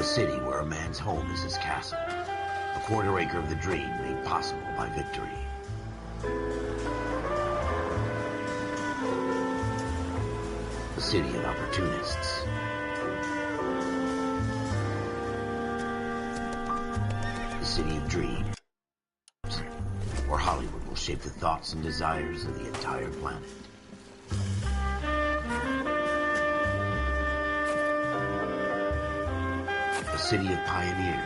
A city where a man's home is his castle. A quarter acre of the dream made possible by victory. A city of opportunists. A city of dreams. Where Hollywood will shape the thoughts and desires of the entire planet. A city of pioneers.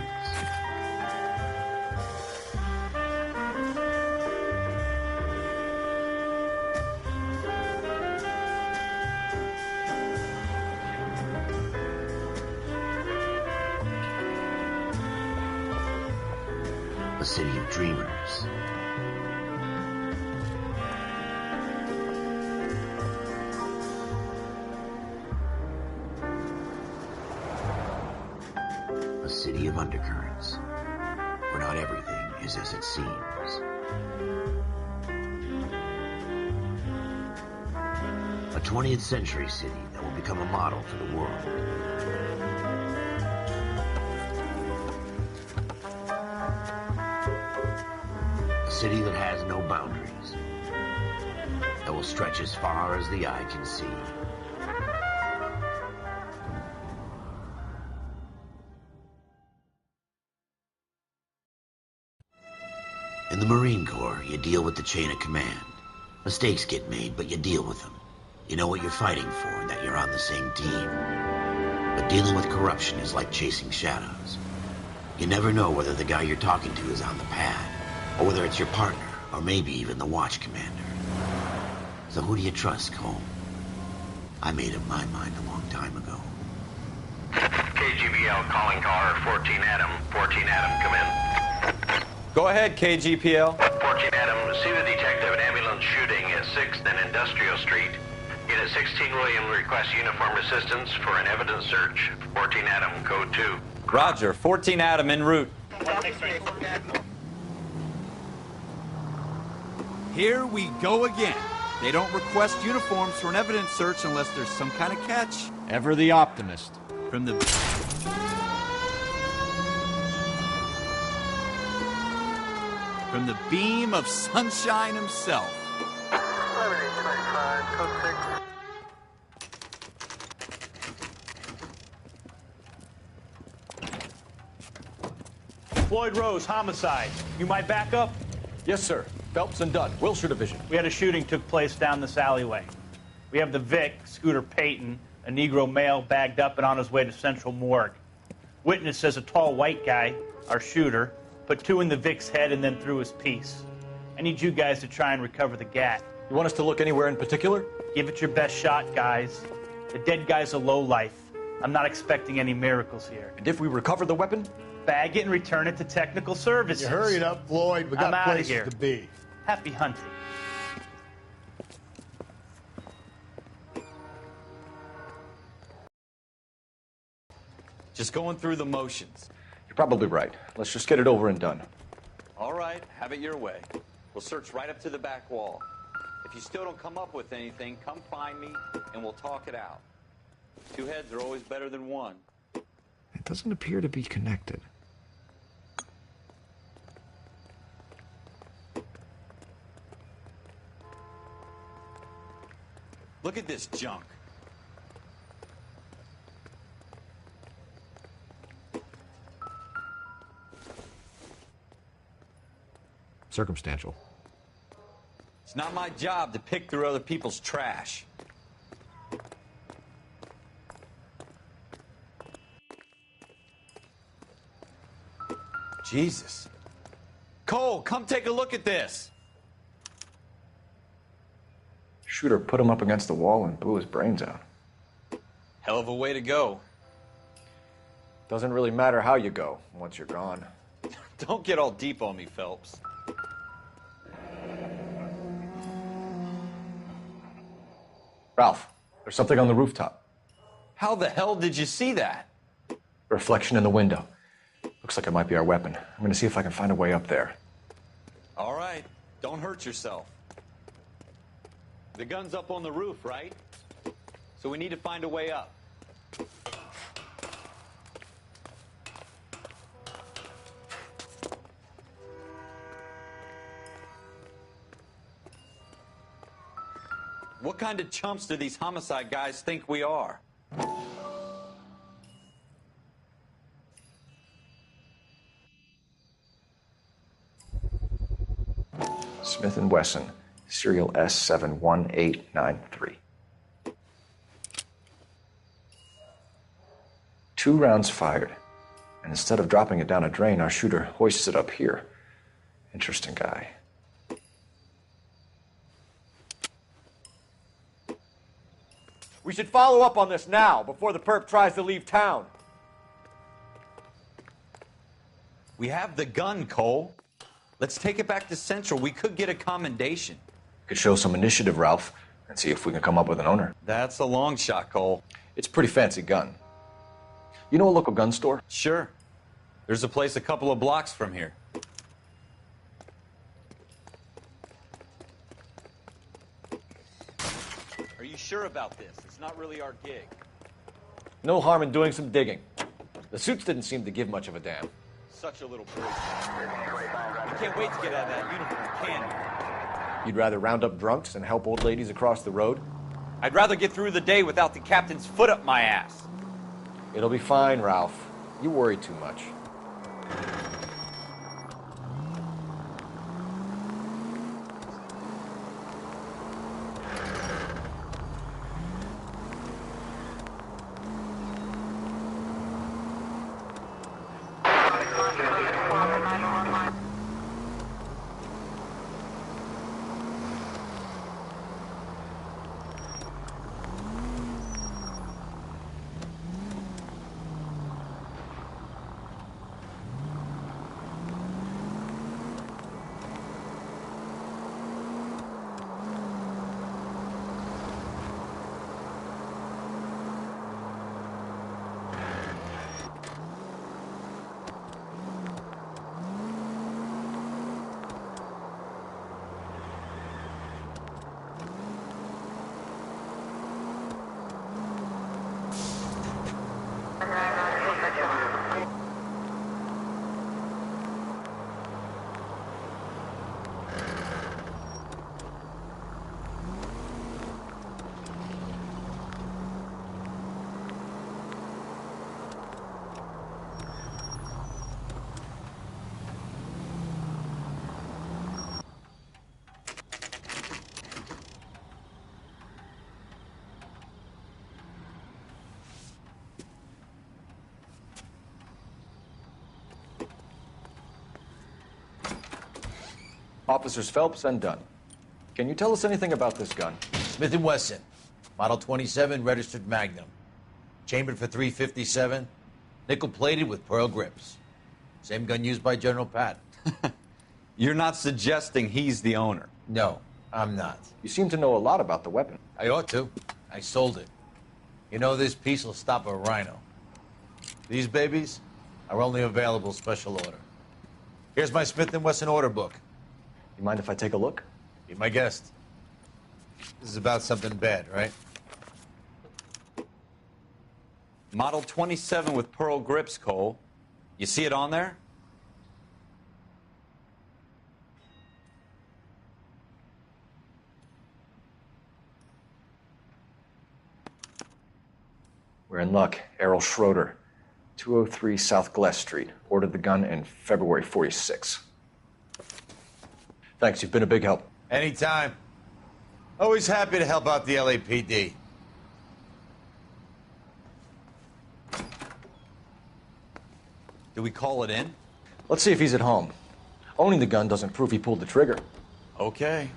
A city of dreamers. A city of undercurrents, where not everything is as it seems. A 20th century city that will become a model for the world. A city that has no boundaries, that will stretch as far as the eye can see. In the Marine Corps, you deal with the chain of command. Mistakes get made, but you deal with them. You know what you're fighting for and that you're on the same team. But dealing with corruption is like chasing shadows. You never know whether the guy you're talking to is on the pad, or whether it's your partner, or maybe even the watch commander. So who do you trust, Cole? I made up my mind a long time ago. KGBL calling caller 14 Adam. 14 Adam, come in. Go ahead, KGPL. 14 Adam, see the detective an ambulance shooting at 6th and Industrial Street. Unit 16 William requests uniform assistance for an evidence search. 14 Adam, code 2. Roger, 14 Adam en route. Here we go again. They don't request uniforms for an evidence search unless there's some kind of catch. Ever the optimist. From the beam of sunshine himself. 11:25, code 6. Floyd Rose, homicide. You might back up? Yes, sir. Phelps and Dunn, Wilshire Division. We had a shooting took place down this alleyway. We have the Vic, Scooter Payton, a Negro male bagged up and on his way to Central Morgue. Witness says a tall white guy, our shooter, put 2 in the Vic's head and then threw his piece. I need you guys to try and recover the gat. You want us to look anywhere in particular? Give it your best shot, guys. The dead guy's a lowlife. I'm not expecting any miracles here. And if we recover the weapon? Bag it and return it to technical services. You hurry it up, Floyd. We I'm got outta places here. to be. Happy hunting. Just going through the motions. You're probably right. Let's just get it over and done. All right, have it your way. We'll search right up to the back wall. If you still don't come up with anything, come find me and we'll talk it out. 2 heads are always better than 1. It doesn't appear to be connected. Look at this junk. Circumstantial. It's not my job to pick through other people's trash. Jesus. Cole, come take a look at this. Shooter put him up against the wall and blew his brains out. Hell of a way to go. Doesn't really matter how you go once you're gone. Don't get all deep on me, Phelps. Ralph, there's something on the rooftop. How the hell did you see that? Reflection in the window. Looks like it might be our weapon. I'm gonna see if I can find a way up there. All right, don't hurt yourself. The gun's up on the roof, right? So we need to find a way up. What kind of chumps do these homicide guys think we are? Smith & Wesson, serial S71893. 2 rounds fired, and instead of dropping it down a drain, our shooter hoists it up here. Interesting guy. We should follow up on this now, before the perp tries to leave town. We have the gun, Cole. Let's take it back to Central. We could get a commendation. Could show some initiative, Ralph, and see if we can come up with an owner. That's a long shot, Cole. It's a pretty fancy gun. You know a local gun store? Sure. There's a place a couple of blocks from here. Are you sure about this? It's not really our gig. No harm in doing some digging. The suits didn't seem to give much of a damn. Such a little boy. You can't wait to get out of that uniform, can you? You'd rather round up drunks and help old ladies across the road? I'd rather get through the day without the captain's foot up my ass. It'll be fine, Ralph. You worry too much. Officers Phelps and Dunn. Can you tell us anything about this gun? Smith & Wesson, Model 27, registered Magnum. Chambered for .357, nickel-plated with pearl grips. Same gun used by General Patton. You're not suggesting he's the owner? No, I'm not. You seem to know a lot about the weapon. I ought to. I sold it. You know, this piece will stop a rhino. These babies are only available special order. Here's my Smith & Wesson order book. You mind if I take a look? Be my guest. This is about something bad, right? Model 27 with pearl grips, Cole. You see it on there? We're in luck. Errol Schroeder, 203 South Glass Street. Ordered the gun in February '46. Thanks, you've been a big help. Anytime. Always happy to help out the LAPD. Do we call it in? Let's see if he's at home. Owning the gun doesn't prove he pulled the trigger. Okay.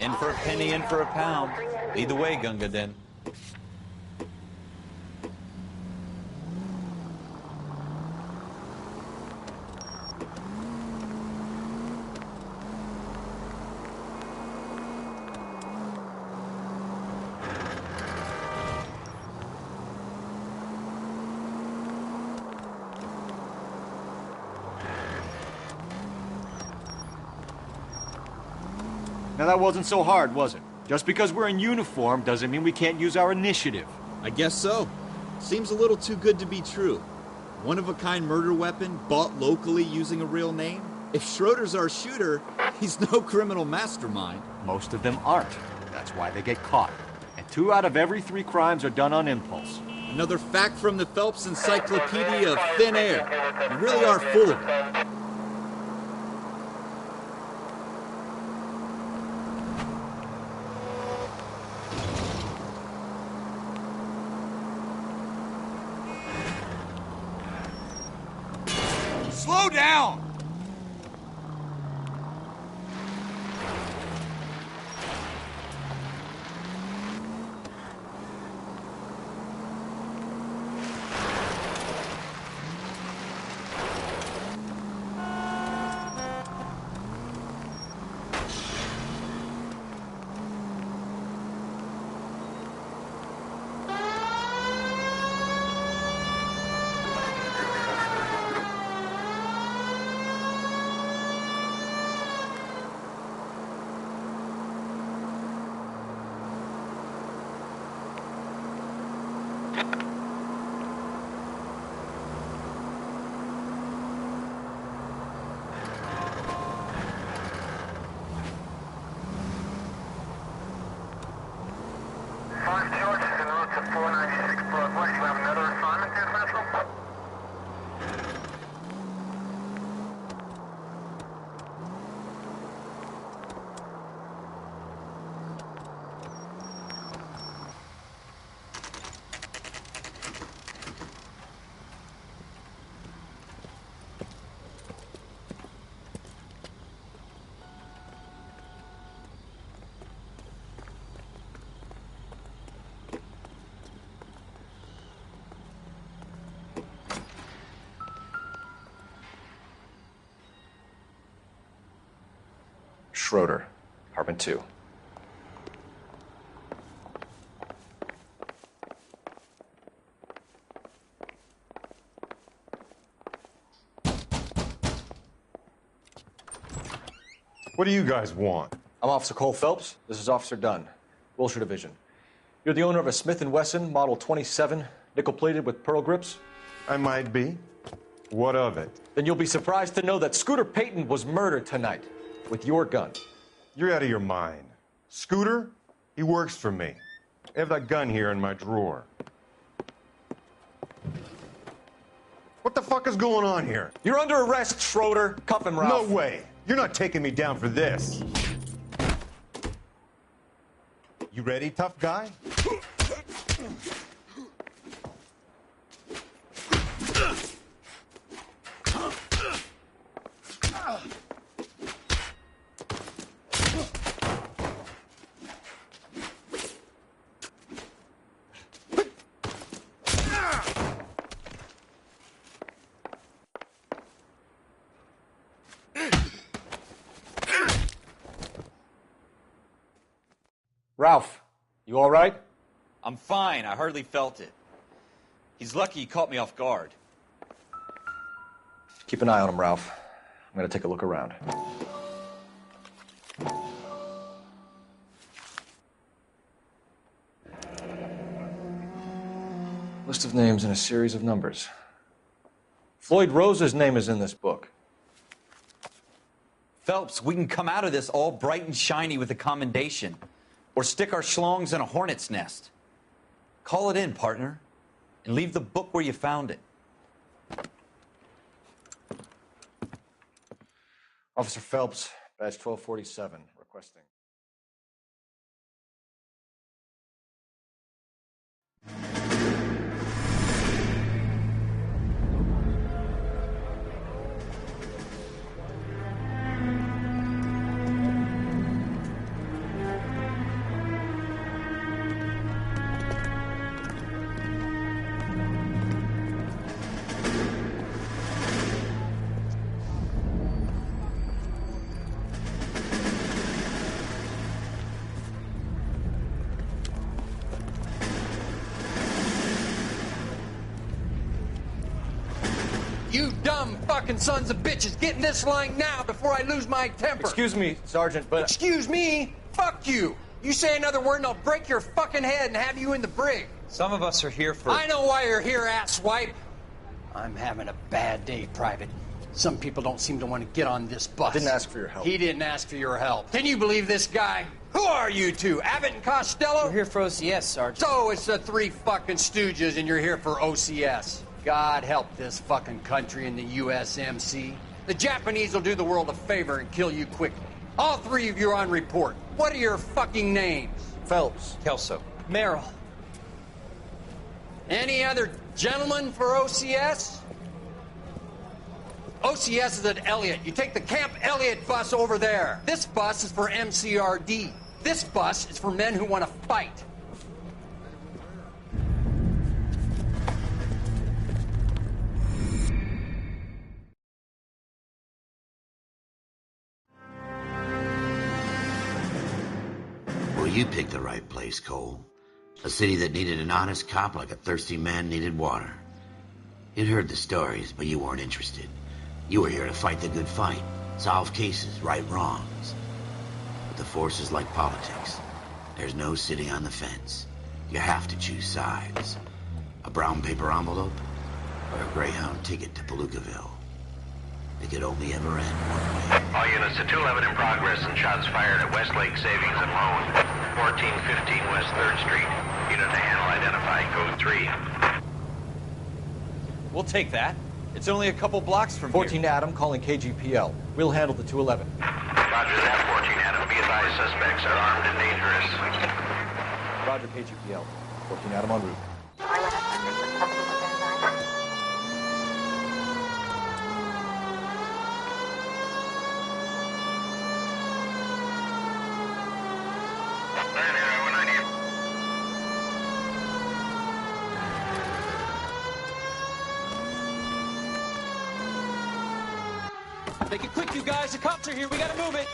In for a penny, in for a pound. Either way, Gunga Din. Now that wasn't so hard, was it? Just because we're in uniform doesn't mean we can't use our initiative. I guess so. Seems a little too good to be true. One-of-a-kind murder weapon bought locally using a real name? If Schroeder's our shooter, he's no criminal mastermind. Most of them aren't. That's why they get caught. And 2 out of every 3 crimes are done on impulse. Another fact from the Phelps Encyclopedia of Thin Air. You really are full of it. Slow down! Schroeder, apartment 2. What do you guys want? I'm Officer Cole Phelps. This is Officer Dunn, Wilshire Division. You're the owner of a Smith & Wesson Model 27, nickel-plated with pearl grips? I might be. What of it? Then you'll be surprised to know that Scooter Payton was murdered tonight with your gun. You're out of your mind. Scooter? He works for me. I have that gun here in my drawer. What the fuck is going on here? You're under arrest, Schroeder. Cuff him, Ralph. No way. You're not taking me down for this. You ready, tough guy? Ralph, you all right? I'm fine. I hardly felt it. He's lucky he caught me off guard. Keep an eye on him, Ralph. I'm going to take a look around. List of names and a series of numbers. Floyd Rose's name is in this book. Phelps, we can come out of this all bright and shiny with a commendation. Or stick our schlongs in a hornet's nest. Call it in, partner. And leave the book where you found it. Officer Phelps, badge 1247, requesting. You dumb fucking sons of bitches, get in this line now before I lose my temper. Excuse me, Sergeant, but... Excuse me? Fuck you. You say another word and I'll break your fucking head and have you in the brig. Some of us are here for... I know why you're here, asswipe. I'm having a bad day, Private. Some people don't seem to want to get on this bus. I didn't ask for your help. He didn't ask for your help. Can you believe this guy? Who are you two? Abbott and Costello? We're here for OCS, Sergeant. So it's the three fucking stooges and you're here for OCS. God help this fucking country and the USMC. The Japanese will do the world a favor and kill you quickly. All three of you are on report. What are your fucking names? Phelps. Kelso. Merrill. Any other gentlemen for OCS? OCS is at Elliott. You take the Camp Elliott bus over there. This bus is for MCRD. This bus is for men who want to fight. Well, you picked the right place, Cole. A city that needed an honest cop like a thirsty man needed water. You'd heard the stories, but you weren't interested. You were here to fight the good fight, solve cases, right wrongs. But the force is like politics. There's no sitting on the fence. You have to choose sides. A brown paper envelope or a Greyhound ticket to Palookaville. It could only ever end one way. All units to 211 in progress and shots fired at Westlake Savings and Loan, 1415 West 3rd Street. Unit to handle identified, code 3. We'll take that. It's only a couple blocks from 14 here. Adam calling KGPL. We'll handle the 211. Roger that, 14 Adam. Be advised, suspects are armed and dangerous. Roger, KGPL. 14 Adam en route. Make it quick, you guys. The cops are here. We gotta move it.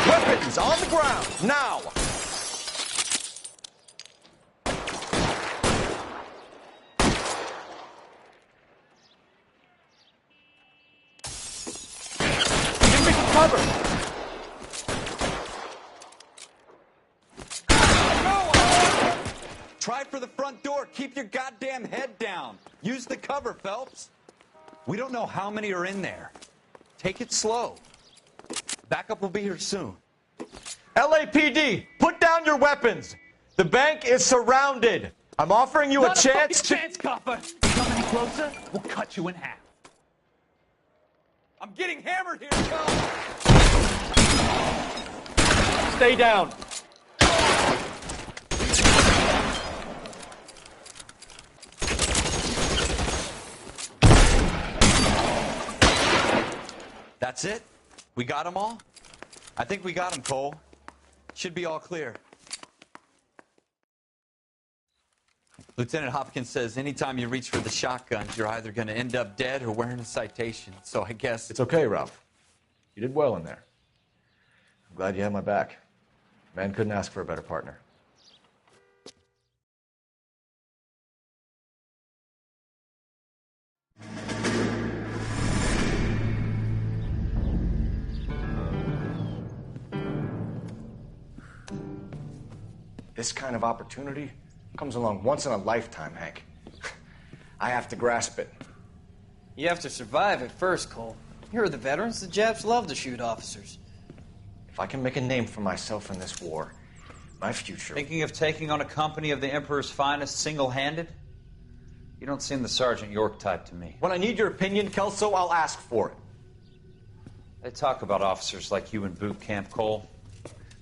Weapons on the ground, now! Give me some cover! Try for the front door. Keep your goddamn head down. Use the cover, Phelps. We don't know how many are in there. Take it slow. Backup will be here soon. LAPD, put down your weapons. The bank is surrounded. I'm offering you a chance to... chance, copper. Come any closer, we'll cut you in half. I'm getting hammered here, Joe. Stay down. That's it? We got them all? I think we got them, Cole. Should be all clear. Lieutenant Hopkins says anytime you reach for the shotguns, you're either going to end up dead or wearing a citation. So I guess... It's okay, Ralph. You did well in there. I'm glad you had my back. Man couldn't ask for a better partner. This kind of opportunity comes along once in a lifetime, Hank. I have to grasp it. You have to survive it first, Cole. Here are the veterans. The Japs love to shoot officers. If I can make a name for myself in this war, my future... Thinking of taking on a company of the Emperor's finest single-handed? You don't seem the Sergeant York type to me. When I need your opinion, Kelso, I'll ask for it. They talk about officers like you in boot camp, Cole.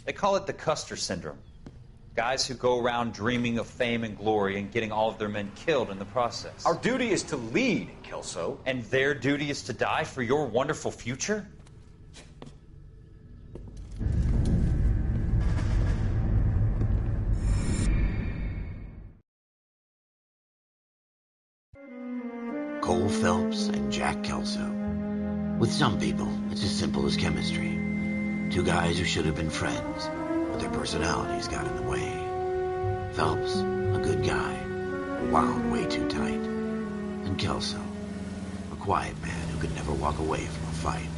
They call it the Custer syndrome. Guys who go around dreaming of fame and glory and getting all of their men killed in the process. Our duty is to lead, Kelso. And their duty is to die for your wonderful future? Cole Phelps and Jack Kelso. With some people, it's as simple as chemistry. Two guys who should have been friends, but their personalities got in the way. Phelps, a good guy, wound way too tight. And Kelso, a quiet man who could never walk away from a fight.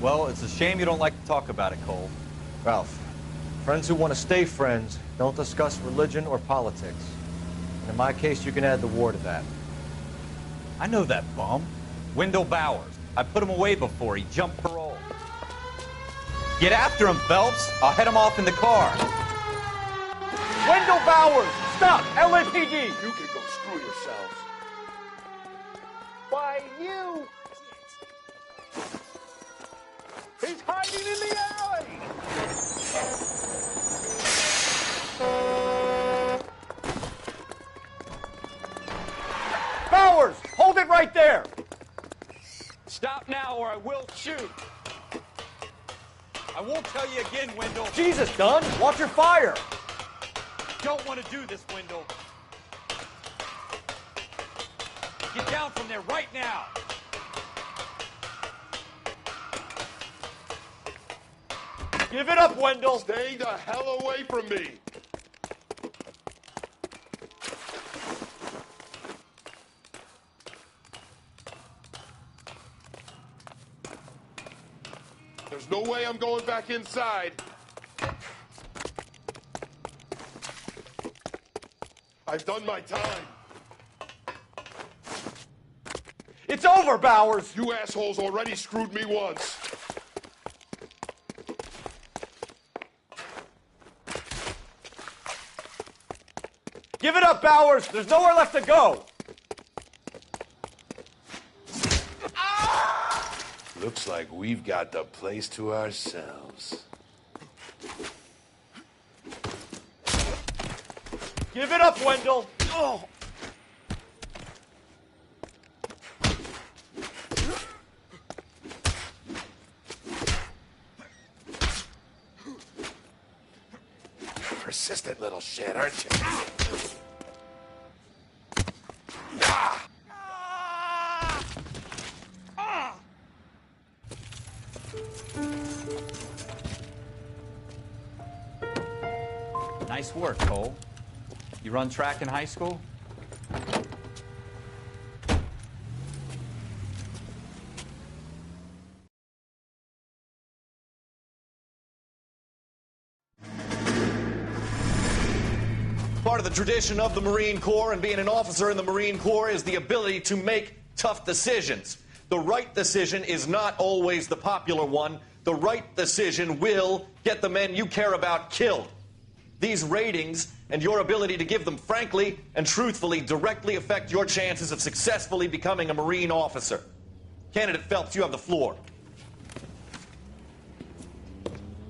Well, it's a shame you don't like to talk about it, Cole. Ralph, friends who want to stay friends don't discuss religion or politics. And in my case, you can add the war to that. I know that bum. Wendell Bowers. I put him away before. He jumped parole. Get after him, Phelps. I'll head him off in the car. Wendell Bowers! Stop! LAPD! You can go screw yourselves. Why, you... He's hiding in the alley! Bowers! Hold it right there! Stop now or I will shoot. I won't tell you again, Wendell. Jesus, Dunn! Watch your fire! Don't want to do this, Wendell. Get down from there right now. Give it up, Wendell! Stay the hell away from me! There's no way I'm going back inside. I've done my time. It's over, Bowers! You assholes already screwed me once. Give it up, Bowers! There's nowhere left to go! Looks like we've got the place to ourselves. Give it up, Wendell! Oh. Persistent little shit, aren't you? Nice work, Cole. You run track in high school? Part of the tradition of the Marine Corps and being an officer in the Marine Corps is the ability to make tough decisions. The right decision is not always the popular one. The right decision will get the men you care about killed. These ratings and your ability to give them frankly and truthfully directly affect your chances of successfully becoming a Marine officer. Candidate Phelps, you have the floor.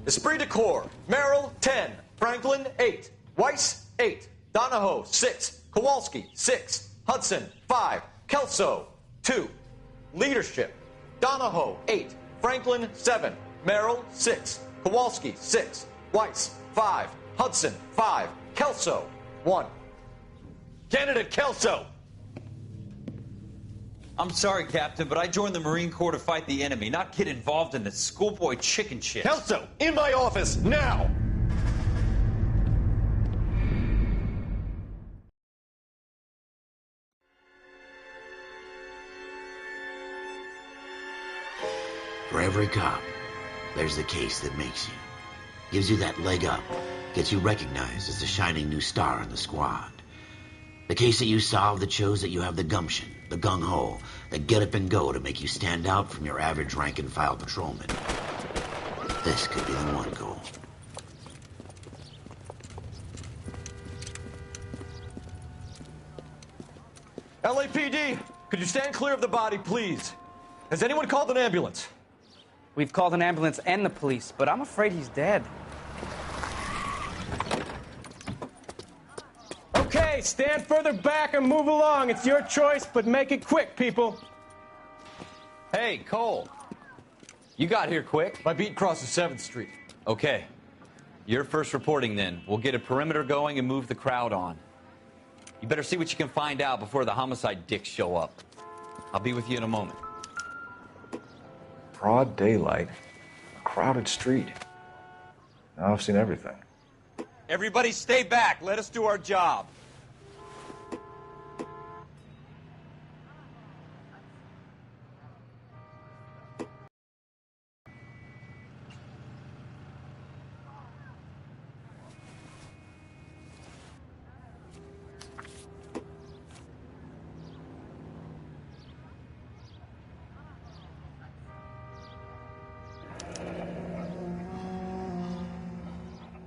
Esprit de Corps, Merrill, 10. Franklin, 8. Weiss, 8. Donahoe, 6. Kowalski, 6. Hudson, 5. Kelso, 2. Leadership, Donahoe, 8. Franklin, 7. Merrill, 6. Kowalski, 6. Weiss, 5. Hudson, 5. Kelso, 1. Candidate Kelso. I'm sorry, Captain, but I joined the Marine Corps to fight the enemy, not get involved in this schoolboy chicken shit. Kelso, in my office, now! For every cop, there's the case that makes you. Gives you that leg up, gets you recognized as the shining new star in the squad. The case that you solve that shows that you have the gumption, the gung-ho, the get up and go to make you stand out from your average rank-and-file patrolman. This could be the one goal. LAPD, could you stand clear of the body, please? Has anyone called an ambulance? We've called an ambulance and the police, but I'm afraid he's dead. Okay, stand further back and move along. It's your choice, but make it quick, people. Hey, Cole. You got here quick. My beat crosses 7th Street. Okay. You're first reporting then. We'll get a perimeter going and move the crowd on. You better see what you can find out before the homicide dicks show up. I'll be with you in a moment. Broad daylight, a crowded street. Now I've seen everything. Everybody stay back. Let us do our job.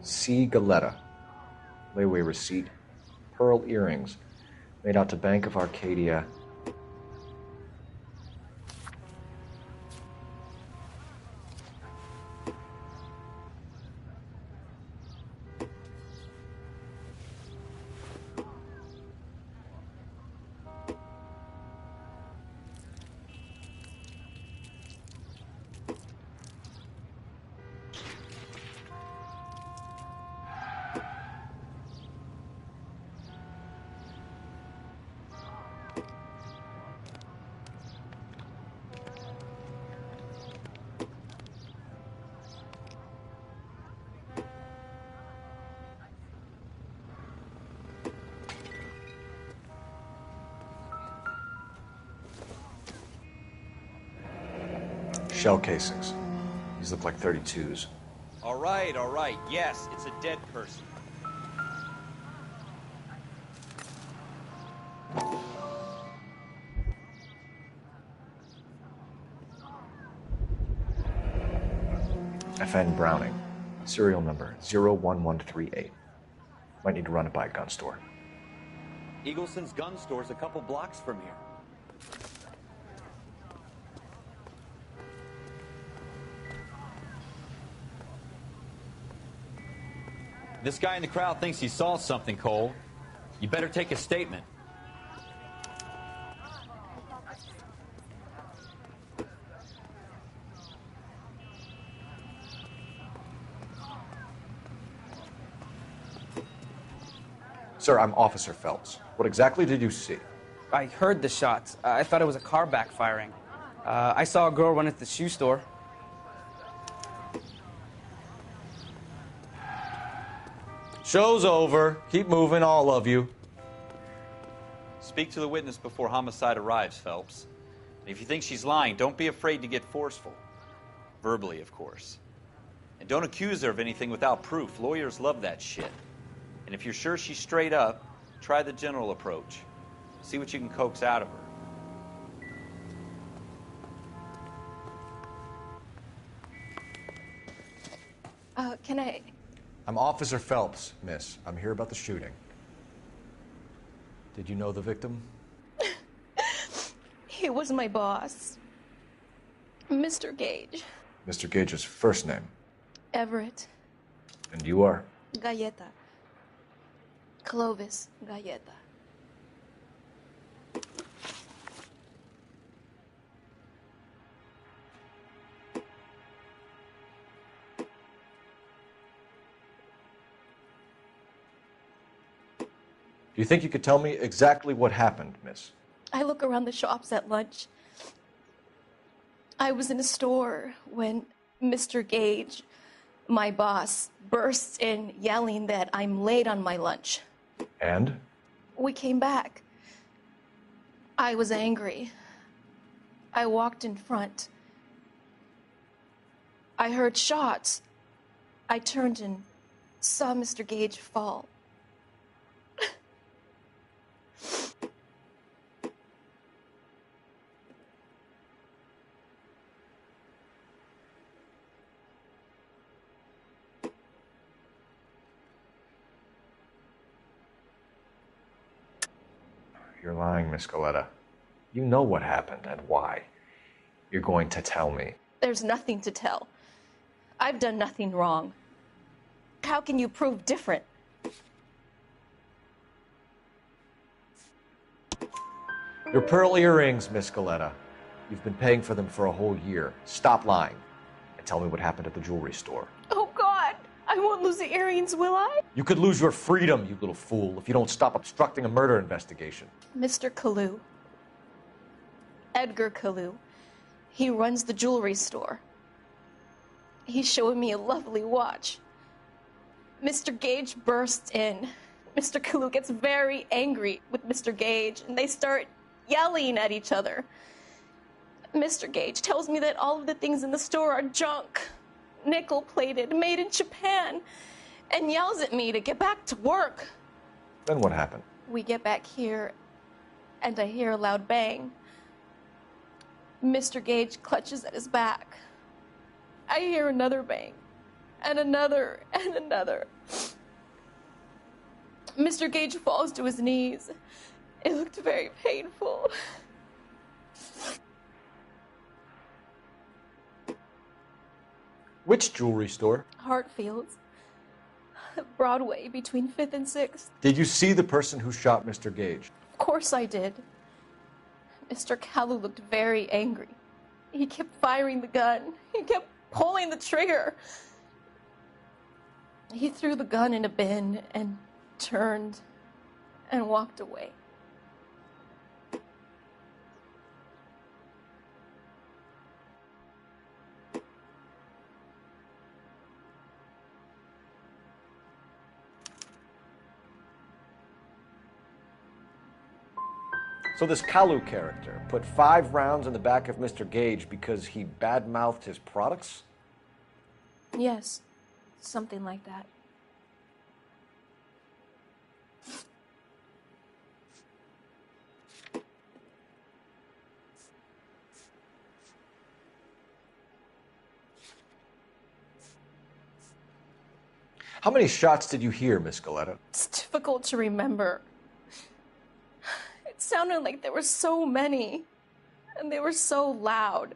C. Galetta. Layaway receipt. Pearl earrings. Made out to Bank of Arcadia. Shell casings. These look like 32s. All right, all right. Yes, it's a dead person. FN Browning. Serial number 01138. Might need to run it by a gun store. Eagleson's gun store's a couple blocks from here. This guy in the crowd thinks he saw something, Cole. You better take a statement. Sir, I'm Officer Phelps. What exactly did you see? I heard the shots. I thought it was a car backfiring. I saw a girl run into the shoe store. Show's over. Keep moving, all of you. Speak to the witness before homicide arrives, Phelps. And if you think she's lying, don't be afraid to get forceful. Verbally, of course. And don't accuse her of anything without proof. Lawyers love that shit. And if you're sure she's straight up, try the general approach. See what you can coax out of her. Can I... I'm Officer Phelps, miss. I'm here about the shooting. Did you know the victim? He was my boss. Mr. Gage. Mr. Gage's first name. Everett. And you are? Galleta. Clovis Galleta. Do you think you could tell me exactly what happened, miss? I look around the shops at lunch. I was in a store when Mr. Gage, my boss, bursts in yelling that I'm late on my lunch. And? We came back. I was angry. I walked in front. I heard shots. I turned and saw Mr. Gage fall. You're lying, Miss Galetta. You know what happened and why. You're going to tell me. There's nothing to tell. I've done nothing wrong. How can you prove different? Your pearl earrings, Miss Galetta. You've been paying for them for a whole year. Stop lying and tell me what happened at the jewelry store. Oh, God! I won't lose the earrings, will I? You could lose your freedom, you little fool, if you don't stop obstructing a murder investigation. Mr. Kalu, Edgar Kalu. He runs the jewelry store. He's showing me a lovely watch. Mr. Gage bursts in. Mr. Kalu gets very angry with Mr. Gage, and they start yelling at each other. Mr. Gage tells me that all of the things in the store are junk, nickel-plated, made in Japan, and yells at me to get back to work. Then what happened? We get back here, and I hear a loud bang. Mr. Gage clutches at his back. I hear another bang, and another, and another. Mr. Gage falls to his knees. It looked very painful. Which jewelry store? Hartfield's. Broadway, between 5th and 6th. Did you see the person who shot Mr. Gage? Of course I did. Mr. Kalu looked very angry. He kept firing the gun. He kept pulling the trigger. He threw the gun in a bin and turned and walked away. So this Kalu character put 5 rounds in the back of Mr. Gage because he badmouthed his products? Yes, something like that. How many shots did you hear, Miss Galetta? It's difficult to remember. It sounded like there were so many, and they were so loud.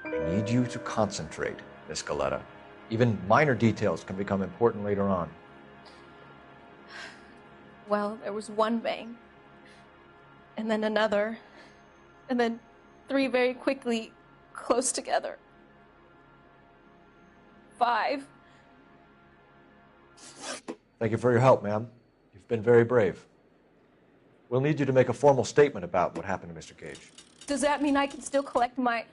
I need you to concentrate, Miss Galetta. Even minor details can become important later on. Well, there was one bang, and then another, and then 3 very quickly, close together. 5. Thank you for your help, ma'am. You've been very brave. We'll need you to make a formal statement about what happened to Mr. Gage. Does that mean I can still collect my...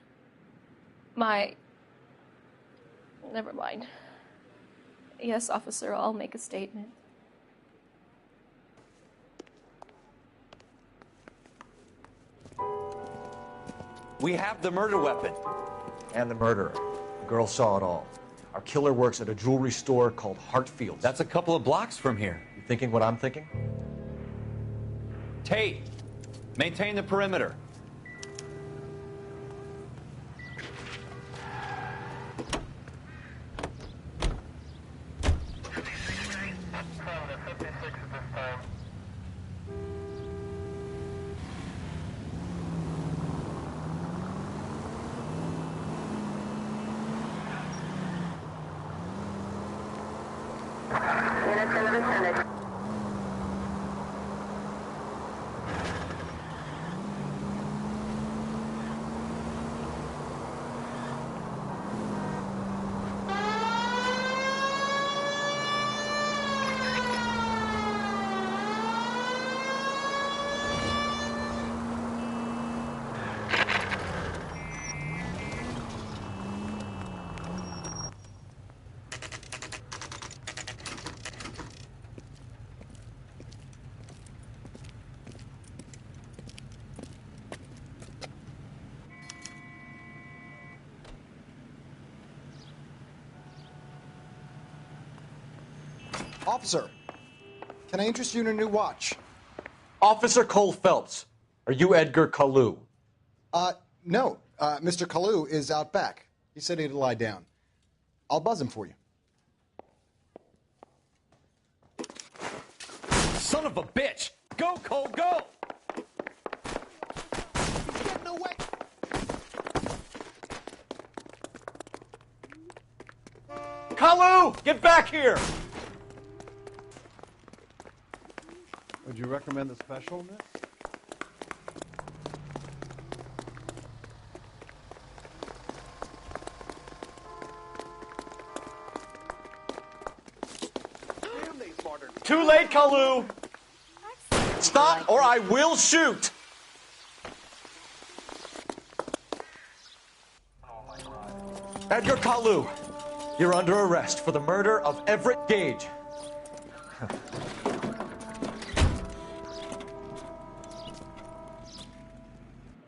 Never mind. Yes, officer, I'll make a statement. We have the murder weapon. And the murderer. The girl saw it all. Our killer works at a jewelry store called Hartfield's. That's a couple of blocks from here. You thinking what I'm thinking? Tate, maintain the perimeter. Officer, can I interest you in a new watch? Officer Cole Phelps, are you Edgar Kalu? No. Mr. Kalu is out back. He said he'd lie down. I'll buzz him for you. Son of a bitch! Go, Cole, go! Get away! Kalu, get back here! Would you recommend the special, Nick? Too late, Kalu! Stop, or I will shoot! Edgar Kalu, you're under arrest for the murder of Everett Gage.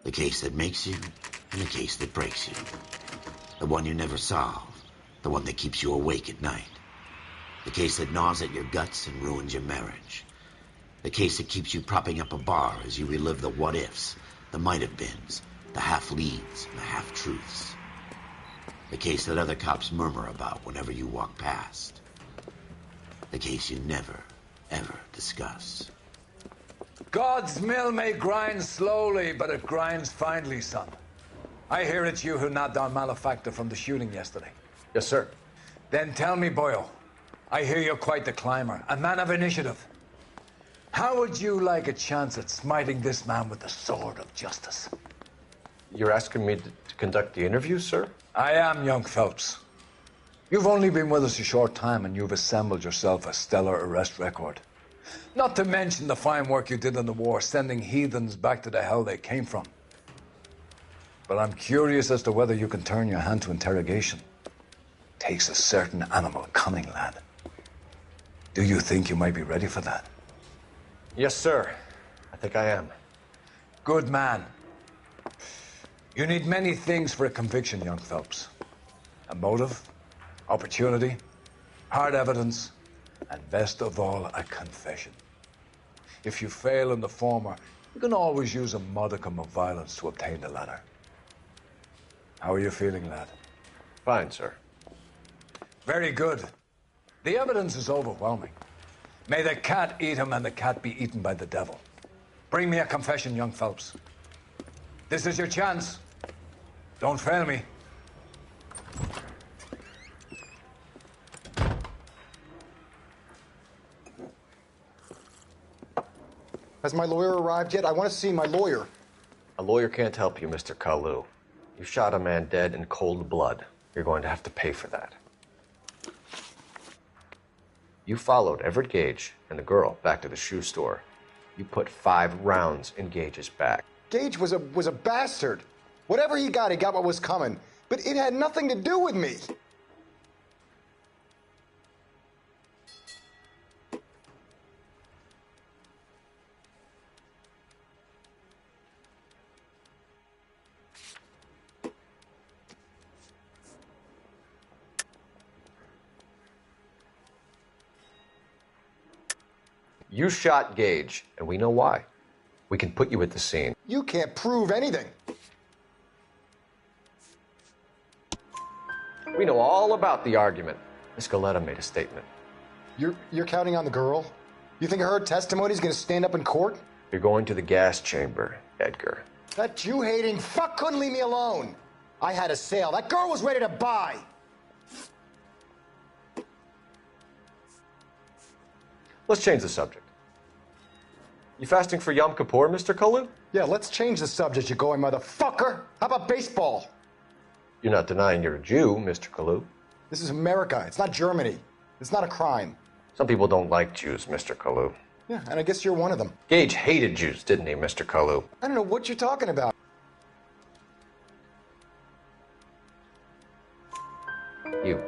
The case that makes you, and the case that breaks you. The one you never solve, the one that keeps you awake at night. The case that gnaws at your guts and ruins your marriage. The case that keeps you propping up a bar as you relive the what-ifs, the might-have-beens, the half-leads, and the half-truths. The case that other cops murmur about whenever you walk past. The case you never, ever discuss. God's mill may grind slowly, but it grinds finely, son. I hear it's you who nabbed our malefactor from the shooting yesterday. Yes, sir. Then tell me, Boyle, I hear you're quite the climber, a man of initiative. How would you like a chance at smiting this man with the sword of justice? You're asking me to conduct the interview, sir? I am, young Phelps. You've only been with us a short time, and you've assembled yourself a stellar arrest record. Not to mention the fine work you did in the war, sending heathens back to the hell they came from. But I'm curious as to whether you can turn your hand to interrogation. Takes a certain animal cunning, lad. Do you think you might be ready for that? Yes, sir. I think I am. Good man. You need many things for a conviction, young Phelps. A motive, opportunity, hard evidence, and best of all, a confession. If you fail in the former, you can always use a modicum of violence to obtain the latter. How are you feeling, lad? Fine, sir. Very good. The evidence is overwhelming. May the cat eat him and the cat be eaten by the devil. Bring me a confession, young Phelps. This is your chance. Don't fail me. Has my lawyer arrived yet? I want to see my lawyer. A lawyer can't help you, Mr. Kalu. You shot a man dead in cold blood. You're going to have to pay for that. You followed Everett Gage and the girl back to the shoe store. You put 5 rounds in Gage's back. Gage was a bastard. Whatever he got what was coming. But it had nothing to do with me. You shot Gage, and we know why. We can put you at the scene. You can't prove anything. We know all about the argument. Miss Galetta made a statement. You're counting on the girl? You think her testimony is going to stand up in court? You're going to the gas chamber, Edgar. That Jew-hating fuck couldn't leave me alone. I had a sale. That girl was ready to buy. Let's change the subject. You fasting for Yom Kippur, Mr. Kalu? Yeah, let's change the subject, you going motherfucker. How about baseball? You're not denying you're a Jew, Mr. Kalu. This is America. It's not Germany. It's not a crime. Some people don't like Jews, Mr. Kalu. Yeah, and I guess you're one of them. Gage hated Jews, didn't he, Mr. Kalu? I don't know what you're talking about. You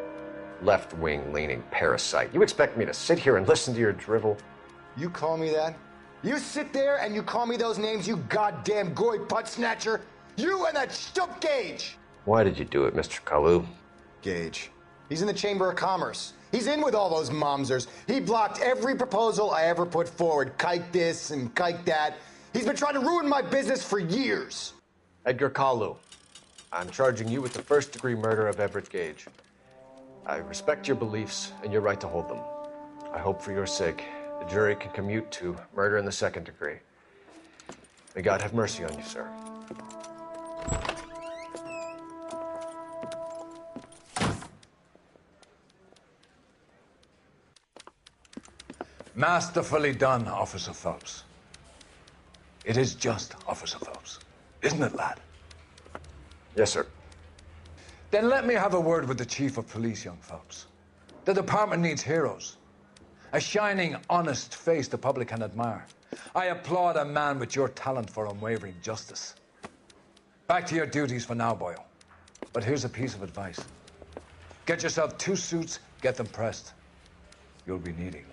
left-wing leaning parasite. You expect me to sit here and listen to your drivel? You call me that? You sit there and you call me those names, you goddamn goy putt snatcher? You and that stump Gage! Why did you do it, Mr. Kalu? Gage. He's in the Chamber of Commerce. He's in with all those momsers. He blocked every proposal I ever put forward. Kike this and kike that. He's been trying to ruin my business for years. Edgar Kalu, I'm charging you with the first-degree murder of Everett Gage. I respect your beliefs and your right to hold them. I hope for your sake the jury can commute to murder in the second degree. May God have mercy on you, sir. Masterfully done, Officer Phelps. It is just Officer Phelps. Isn't it, lad? Yes, sir. Then let me have a word with the Chief of Police, young Phelps. The department needs heroes. A shining, honest face the public can admire. I applaud a man with your talent for unwavering justice. Back to your duties for now, boyo. But here's a piece of advice. Get yourself 2 suits, get them pressed. You'll be needing them.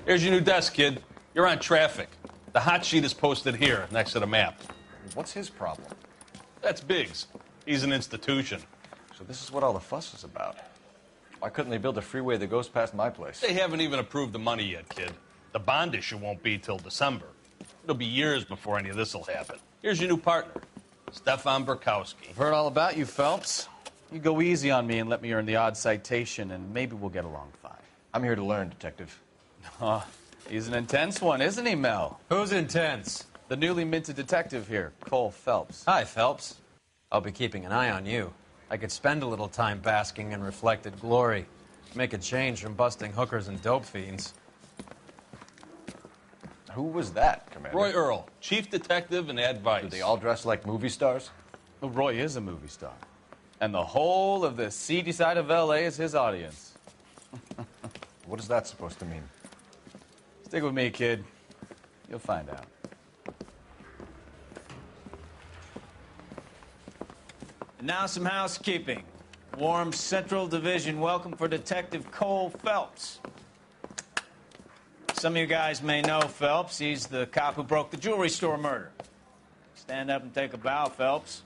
Here's your new desk, kid. You're on traffic. The hot sheet is posted here, next to the map. What's his problem? That's Biggs. He's an institution. So this is what all the fuss is about. Why couldn't they build a freeway that goes past my place? They haven't even approved the money yet, kid. The bond issue won't be till December. It'll be years before any of this will happen. Here's your new partner, Stefan Burkowski. I've heard all about you, Phelps. You go easy on me and let me earn the odd citation, and maybe we'll get along fine. I'm here to learn, Detective. Oh, he's an intense one, isn't he, Mel? Who's intense? The newly minted detective here, Cole Phelps. Hi, Phelps. I'll be keeping an eye on you. I could spend a little time basking in reflected glory. Make a change from busting hookers and dope fiends. Who was that, Commander? Roy Earl, chief detective and advice. Do they all dress like movie stars? Well, Roy is a movie star. And the whole of the seedy side of L.A. is his audience. What is that supposed to mean? Stick with me, kid. You'll find out. And now some housekeeping. Warm Central Division welcome for Detective Cole Phelps. Some of you guys may know Phelps. He's the cop who broke the jewelry store murder. Stand up and take a bow, Phelps.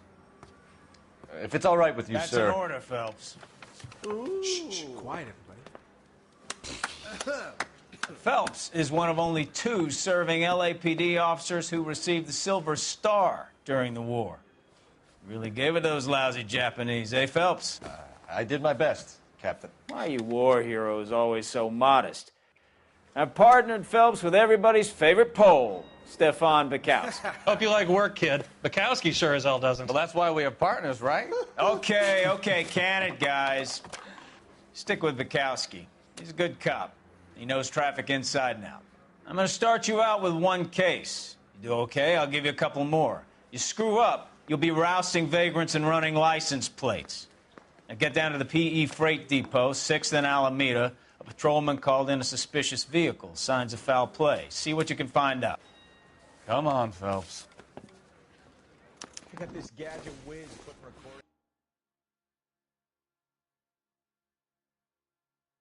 If it's all right with you, That's sir. That's an order, Phelps. Shh, quiet, everybody. Phelps is one of only 2 serving LAPD officers who received the Silver Star during the war. Really gave it those lousy Japanese, eh, Phelps? I did my best, Captain. Why are you war heroes always so modest? I've partnered Phelps with everybody's favorite Pole, Stefan Burkowski. Hope you like work, kid. Bukowski sure as hell doesn't. Well, that's why we have partners, right? Okay, can it, guys. Stick with Bukowski. He's a good cop. He knows traffic inside and out. I'm going to start you out with 1 case. You do okay, I'll give you a couple more. You screw up, you'll be rousting vagrants and running license plates. Now get down to the PE Freight Depot, 6th and Alameda. A patrolman called in a suspicious vehicle. Signs of foul play. See what you can find out. Come on, Phelps. I got this gadget whiz, clip recording.